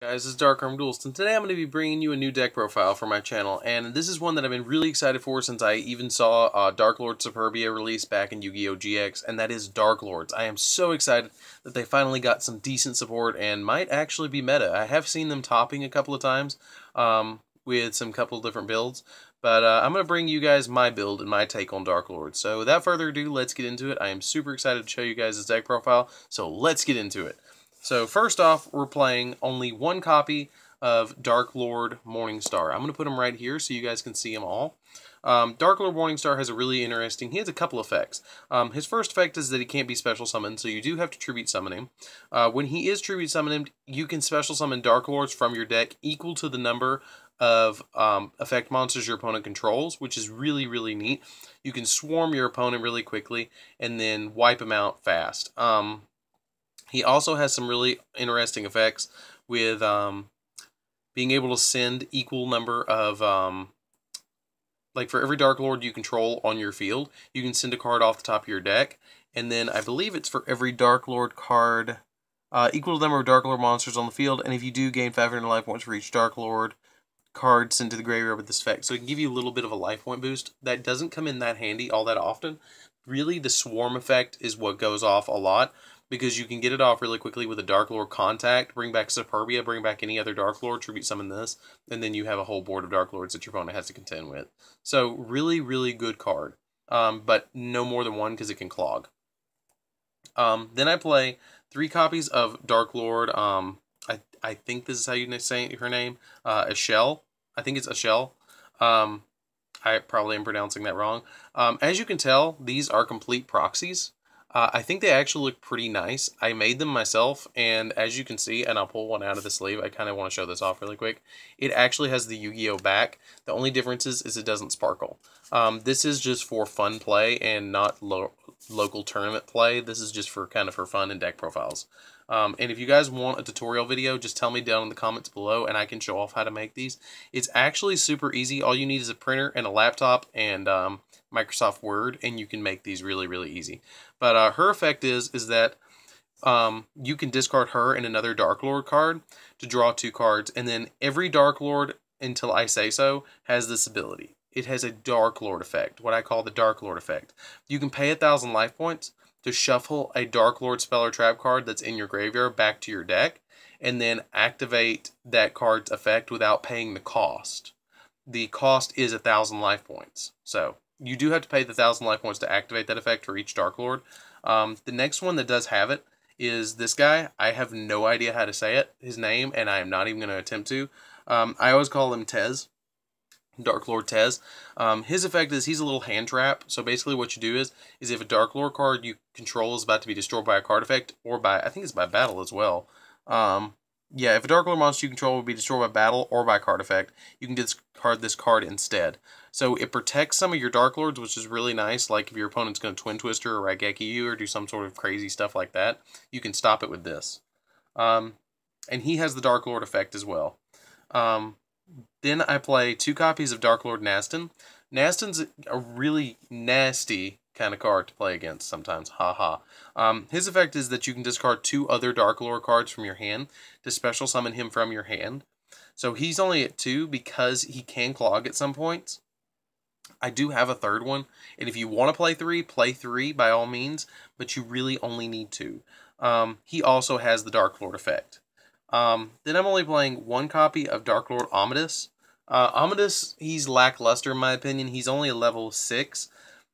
Guys, this is DarkArmedAlliance, and today I'm going to be bringing you a new deck profile for my channel, and this is one that I've been really excited for since I even saw Darklord Superbia release back in Yu-Gi-Oh! GX, and that is Darklords. I am so excited that they finally got some decent support and might actually be meta. I have seen them topping a couple of times with some couple of different builds, but I'm going to bring you guys my build and my take on Darklord. So without further ado, let's get into it. I am super excited to show you guys this deck profile, so let's get into it. So first off, we're playing only one copy of Darklord Morningstar. I'm going to put him right here so you guys can see them all. Darklord Morningstar has a really interesting, he has a couple effects. His first effect is that he can't be special summoned, so you do have to tribute summon him. When he is tribute summoned, you can special summon Darklords from your deck equal to the number of effect monsters your opponent controls, which is really, really neat. You can swarm your opponent really quickly and then wipe him out fast. He also has some really interesting effects with being able to send equal number of, like for every Darklord you control on your field, you can send a card off the top of your deck. And then I believe it's for every Darklord card, equal to the number of Darklord monsters on the field. And if you do gain 500 life points for each Darklord card sent to the graveyard with this effect. So it can give you a little bit of a life point boost. That doesn't come in that handy all that often. Really, the swarm effect is what goes off a lot, because you can get it off really quickly with a Darklord contact, bring back Superbia, bring back any other Darklord, tribute summon this, and then you have a whole board of Darklords that your opponent has to contend with. So really, really good card, but no more than one because it can clog. Then I play 3 copies of Darklord, I think this is how you say her name, Ashell. I think it's Ashell. I probably am pronouncing that wrong. As you can tell, these are complete proxies. I think they actually look pretty nice. I made them myself, and as you can see, and I'll pull one out of the sleeve, I kind of want to show this off really quick. It actually has the Yu-Gi-Oh back. The only difference is it doesn't sparkle. This is just for fun play and not local tournament play. This is just for kind of for fun and deck profiles. And if you guys want a tutorial video, just tell me down in the comments below and I can show off how to make these. It's actually super easy. All you need is a printer and a laptop and Microsoft Word, and you can make these really, really easy. But her effect is that you can discard her and another Darklord card to draw 2 cards, and then every Darklord, until I say so, has this ability. It has a Darklord effect, what I call the Darklord effect. You can pay 1,000 life points to shuffle a Darklord spell or trap card that's in your graveyard back to your deck, and then activate that card's effect without paying the cost. The cost is 1,000 life points. So you do have to pay the 1,000 life points to activate that effect for each Darklord. The next one that does have it is this guy. I have no idea how to say it, his name, and I am not even going to attempt to. I always call him Tez. Darklord Tez. His effect is he's a little hand trap. So basically what you do is if a Darklord card you control is about to be destroyed by a card effect, or by, I think it's by battle as well. Yeah, if a Darklord monster you control will be destroyed by battle or by card effect, you can discard this card instead. So it protects some of your Darklords, which is really nice. Like if your opponent's going to Twin Twister or Raigeki you or do some sort of crazy stuff like that, you can stop it with this. And he has the Darklord effect as well. Then I play 2 copies of Darklord Nastin. Nastin's a really nasty kind of card to play against sometimes, haha. His effect is that you can discard 2 other Darklord cards from your hand to special summon him from your hand. So he's only at 2 because he can clog at some points. I do have a 3rd one, and if you want to play 3 by all means, but you really only need 2. He also has the Darklord effect. Then I'm only playing 1 copy of Darklord Amethyst. Amethyst, he's lackluster in my opinion. He's only a level 6,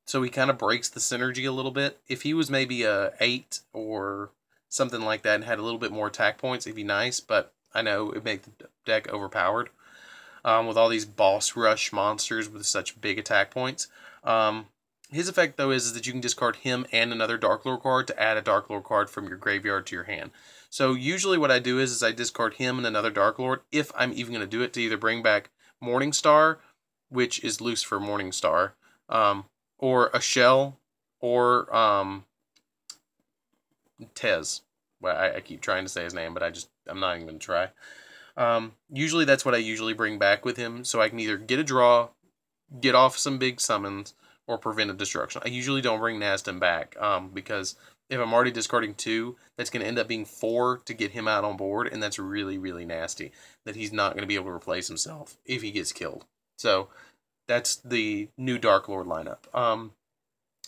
so he kind of breaks the synergy a little bit. If he was maybe a 8 or something like that and had a little bit more attack points, it'd be nice, but I know it'd make the deck overpowered with all these boss rush monsters with such big attack points. His effect, though, is that you can discard him and another Darklord card to add a Darklord card from your graveyard to your hand. So usually what I do is I discard him and another Darklord, if I'm even going to do it, to either bring back Morningstar, which is Lucifer Morningstar, or Ashell, or Tez. Well, I keep trying to say his name, but I'm not even going to try. Usually that's what I usually bring back with him, so I can either get a draw, get off some big summons, or prevent a destruction. I usually don't bring Nastin back, because if I'm already discarding 2, that's going to end up being 4 to get him out on board, and that's really, really nasty, that he's not going to be able to replace himself if he gets killed. So that's the new Darklord lineup.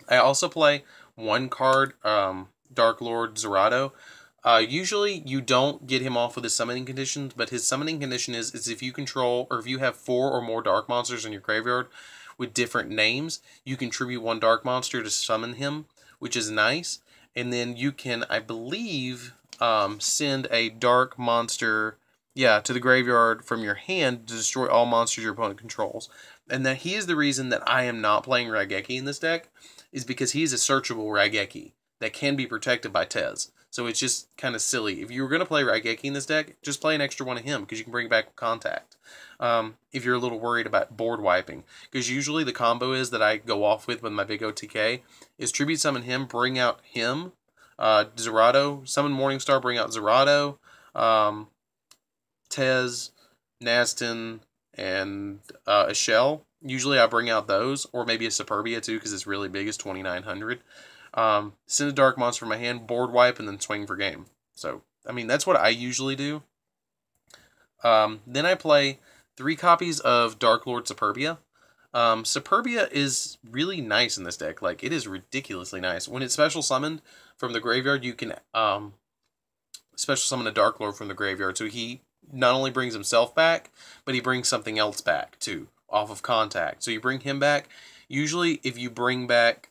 I also play 1 card, Darklord Zerato. Usually you don't get him off with his summoning conditions, but his summoning condition is if you control, or if you have 4 or more dark monsters in your graveyard with different names, you contribute 1 dark monster to summon him, which is nice. And then you can, I believe, send a dark monster, to the graveyard from your hand to destroy all monsters your opponent controls. And that he is the reason that I am not playing Raigeki in this deck, is because he is a searchable Raigeki that can be protected by Tez. So it's just kind of silly. If you were going to play Raigeki in this deck, just play an extra 1 of him, because you can bring back Contact. If you're a little worried about board wiping. Because usually the combo is that I go off with my big OTK is Tribute Summon him, bring out him, Zerato, Summon Morningstar, bring out Zerato, Tez, Nastin, and a Shell. Usually I bring out those, or maybe a Superbia too, because it's really big, it's 2,900. Send a dark monster from my hand, board wipe, and then swing for game. So, I mean, that's what I usually do. Then I play 3 copies of Darklord Superbia. Superbia is really nice in this deck. Like, it is ridiculously nice. When it's special summoned from the graveyard, you can special summon a Darklord from the graveyard. So he not only brings himself back, but he brings something else back, too, off of Contact. So you bring him back. Usually, if you bring back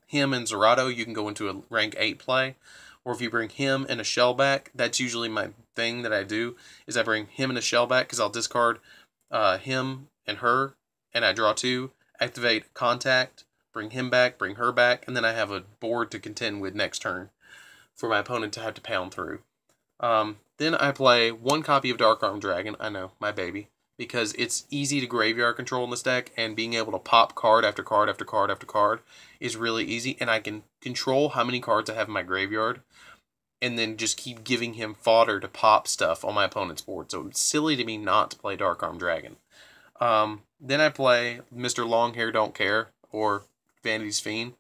him and Zerato, you can go into a rank 8 play. Or if you bring him and a Shell back, that's usually my thing that I do, is I bring him and a Shell back, because I'll discard him and her, and I draw 2, activate Contact, bring him back, bring her back, and then I have a board to contend with next turn for my opponent to have to pound through. Then I play 1 copy of Dark Armed Dragon, I know, my baby, because it's easy to graveyard control in this deck, and being able to pop card after card after card after card is really easy, and I can control how many cards I have in my graveyard, and then just keep giving him fodder to pop stuff on my opponent's board. So it's silly to me not to play Dark Armed Dragon. Then I play Mr. Longhair Don't Care, or Vanity's Fiend.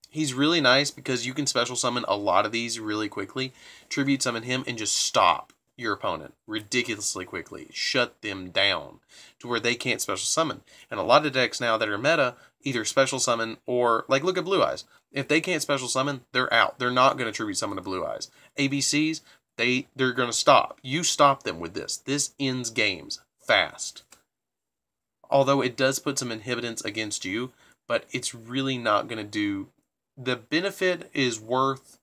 He's really nice because you can special summon a lot of these really quickly, tribute summon him, and just stop your opponent ridiculously quickly. Shut them down to where they can't special summon. And a lot of decks now that are meta either special summon or, like, look at Blue Eyes. If they can't special summon, they're out. They're not going to tribute summon to Blue Eyes. ABCs, they're going to stop. You stop them with this. This ends games fast. Although it does put some inhibitants against you, but it's really not going to do... The benefit is worth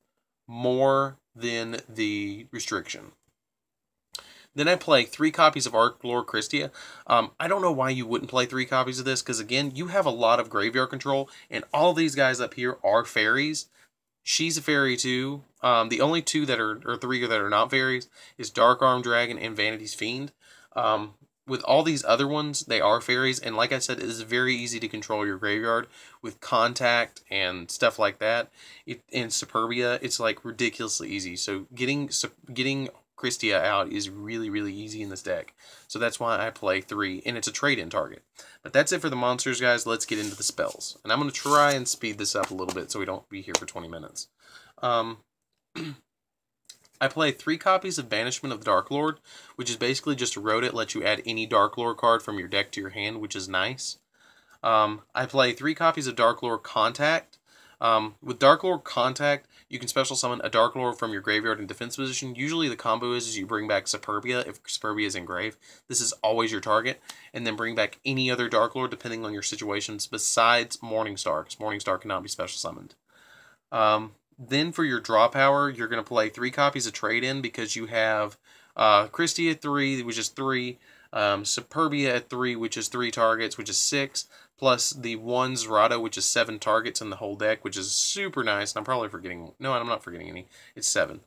more than the restriction. Then I play 3 copies of Darklord Christia. I don't know why you wouldn't play 3 copies of this, because again, you have a lot of graveyard control, and all these guys up here are fairies. She's a fairy too. The only 2 that are, or 3 that are not fairies, is Dark Armed Dragon and Vanity's Fiend. With all these other ones, they are fairies, and like I said, it is very easy to control your graveyard with Contact and stuff like that. In Superbia, it's like ridiculously easy. So getting Christia out is really, really easy in this deck. So that's why I play 3, and it's a trade-in target. But that's it for the monsters, guys. Let's get into the spells. And I'm going to try and speed this up a little bit so we don't be here for 20 minutes. I play 3 copies of Banishment of the Darklord, which is basically just a road it, lets you add any Darklord card from your deck to your hand, which is nice. I play 3 copies of Darklord Contact. With Darklord Contact, you can special summon a Darklord from your graveyard in defense position. Usually the combo is you bring back Superbia if Superbia is in grave. This is always your target. And then bring back any other Darklord depending on your situations besides Morningstar, because Morningstar cannot be special summoned. Then for your draw power, you're going to play 3 copies of Trade-In because you have Christie at 3, which is 3, Superbia at 3, which is 3 targets, which is 6, plus the 1 Zerato, which is 7 targets in the whole deck, which is super nice. And I'm probably forgetting... No, I'm not forgetting any. It's 7.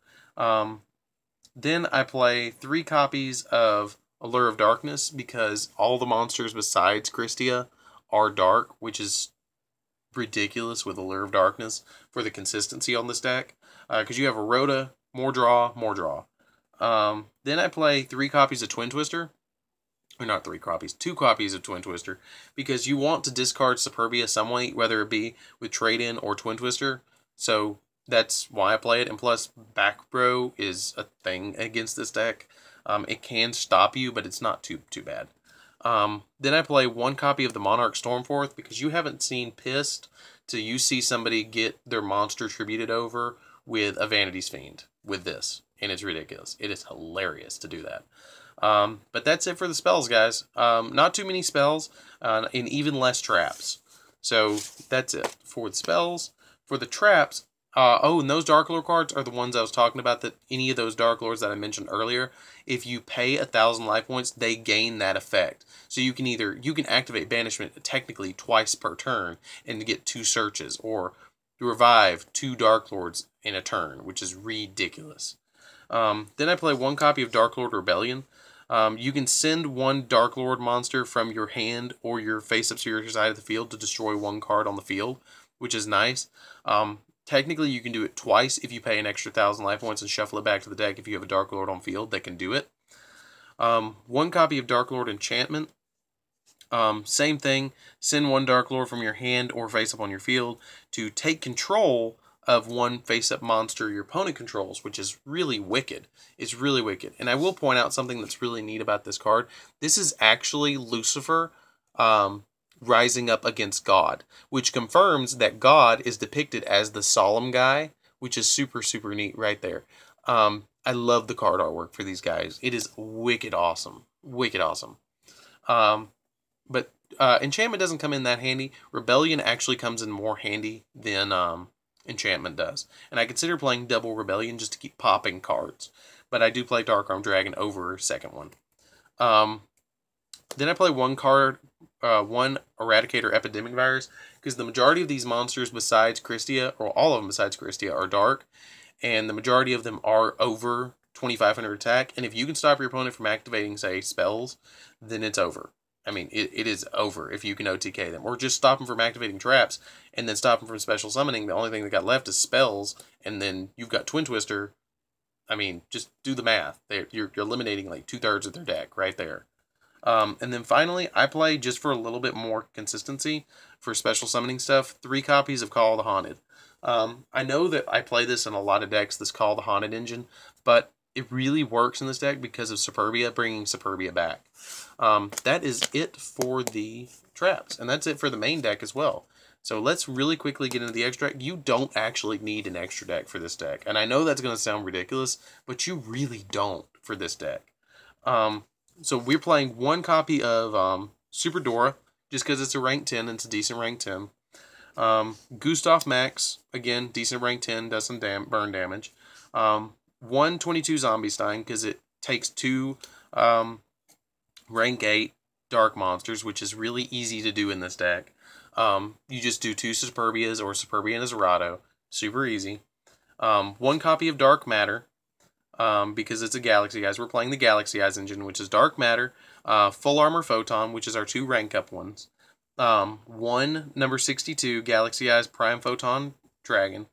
Then I play 3 copies of Allure of Darkness because all the monsters besides Christia are dark, which is ridiculous with Allure of Darkness for the consistency on this deck. Because you have a Rhoda, more draw, more draw. Then I play 3 copies of Twin Twister. Or not 3 copies, 2 copies of Twin Twister. Because you want to discard Superbia some way, whether it be with Trade-In or Twin Twister. So That's why I play it, and plus back row is a thing against this deck. It can stop you, but it's not too bad. Then I play one copy of the Monarch Stormforth, because you haven't seen Pissed till you see somebody get their monster tributed over with a Vanity's Fiend with this, and it's ridiculous. It is hilarious to do that. But that's it for the spells, guys. Not too many spells, and even less traps. So that's it for the spells. For the traps, oh, and those Darklord cards are the ones I was talking about, that any of those Darklords that I mentioned earlier, if you pay 1,000 life points, they gain that effect. So you can activate Banishment technically twice per turn and get 2 searches, or revive 2 Darklords in a turn, which is ridiculous. Then I play one copy of Darklord Rebellion. You can send one Darklord monster from your hand or your face-up to your side of the field to destroy 1 card on the field, which is nice. Technically, you can do it twice if you pay an extra 1,000 life points and shuffle it back to the deck if you have a Darklord on field that can do it. One copy of Darklord Enchantment. Same thing. Send 1 Darklord from your hand or face-up on your field to take control of 1 face-up monster your opponent controls, which is really wicked. It's really wicked. And I will point out something that's really neat about this card. This is actually Lucifer rising up against God, which confirms that God is depicted as the solemn guy, which is super neat right there. I love the card artwork for these guys. It is wicked awesome. Wicked awesome. But Enchantment doesn't come in that handy. Rebellion actually comes in more handy than Enchantment does. And I consider playing double Rebellion just to keep popping cards. But I do play Dark-Armed Dragon over second one. Then I play one Eradicator Epidemic Virus, because the majority of these monsters besides Christia, or all of them besides Christia, are dark. And the majority of them are over 2,500 attack. And if you can stop your opponent from activating, say, spells, then it's over. I mean, it is over if you can OTK them. Or just stop them from activating traps, and then stop them from special summoning. The only thing that got left is spells, and then you've got Twin Twister. I mean, just do the math. You're eliminating like 2/3 of their deck right there. And then finally, I play, just for a little bit more consistency, for special summoning stuff, 3 copies of Call of the Haunted. I know that I play this in a lot of decks, this Call of the Haunted engine, but it really works in this deck because of Superbia, bringing Superbia back. That is it for the traps, and that's it for the main deck as well. So let's really quickly get into the extra deck. You don't actually need an extra deck for this deck, and I know that's going to sound ridiculous, but you really don't for this deck. So we're playing one copy of Super Dora, just because it's a rank 10 and it's a decent rank 10. Gustav Max, again, decent rank 10, does some burn damage. 122 Zombie Stein, because it takes 2 rank 8 dark monsters, which is really easy to do in this deck. You just do 2 Superbias or Superbia and a Zerato. Super easy. 1 copy of Dark Matter, because it's a Galaxy Eyes. We're playing the Galaxy Eyes engine, which is Dark Matter, Full Armor Photon, which is our 2 rank up ones. 1 number 62 Galaxy Eyes Prime Photon Dragon.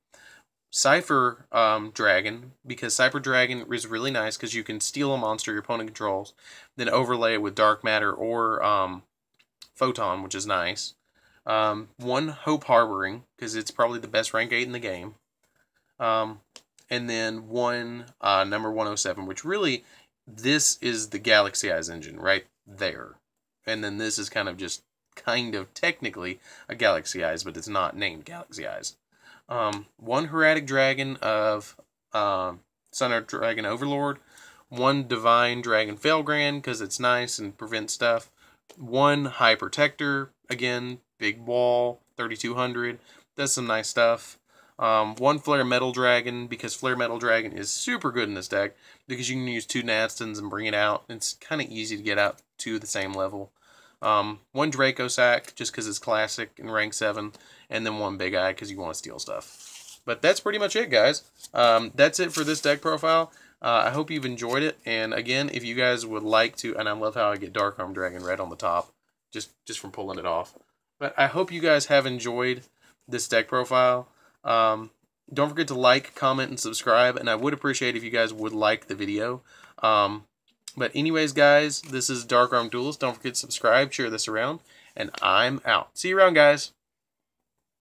Cypher Dragon, because Cypher Dragon is really nice because you can steal a monster your opponent controls, then overlay it with Dark Matter or Photon, which is nice. 1 Hope Harboring, because it's probably the best rank 8 in the game. And then 1 number 107, which really, this is the Galaxy Eyes engine right there. And then this is kind of technically a Galaxy Eyes, but it's not named Galaxy Eyes. 1 Heretic Dragon of Sun Dragon Overlord. 1 Divine Dragon Failgrand, because it's nice and prevents stuff. 1 High Protector, again, big wall, 3,200, does some nice stuff. 1 Flare Metal Dragon, because Flare Metal Dragon is super good in this deck, because you can use 2 Nadstons and bring it out. It's kind of easy to get out to the same level. 1 Draco Sack, just because it's classic in rank 7, and then 1 Big Eye, because you want to steal stuff. But that's pretty much it, guys. That's it for this deck profile. I hope you've enjoyed it, and again, if you guys would like to, and I love how I get Dark-Armed Dragon red on the top, just from pulling it off. But I hope you guys have enjoyed this deck profile. Don't forget to like, comment, and subscribe, and I would appreciate if you guys would like the video. But anyways, guys, this is Dark-Armed Duelist. Don't forget to subscribe, share this around, and I'm out. See you around, guys.